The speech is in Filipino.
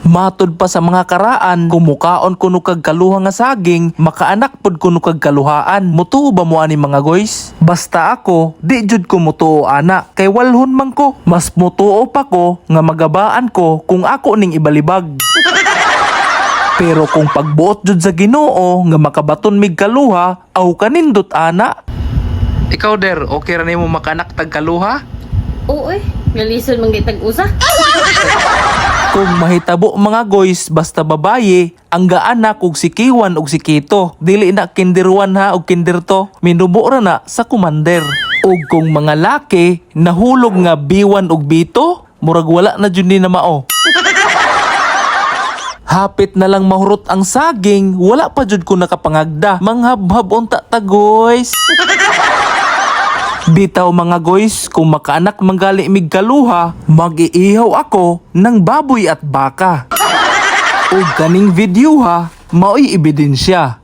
Matod pa sa mga karaan, kumukaon kuno kag kaluha nga saging, makaanak pod kuno kag kaluhaan. Mutuo ba mo ani mga guys? Basta ako, di jud ko mutuo ana, kay walhon man ko. Mas mutuo pa ko nga magabaan ko kung ako ning ibalibag. Pero kung pagbuot jud sa Ginoo nga makabaton mig kaluha, aw kanindot ana. Ikaw der, okay ra nimo makaanak tag kaluha? Oo nalisod manggitag usa. Kung mahitabo mga guys, basta babaye, ang gaanak og si Kiwan og si Kito. Dili na kinder 1 ha og kinder 2. Minubo ra na sa commander. Ug kung mga laki, nahulog nga B1 og B2, murag wala na jud ni na mao. Hapit na lang mahurot ang saging, wala pa jud ko nakapangagda. Manghab-hab unta ta guys. Bitaw mga guys, kung makaanak manggali mig kaluha, mag-iihaw ako ng baboy at baka. O ganing video ha, mao'y ebidensya.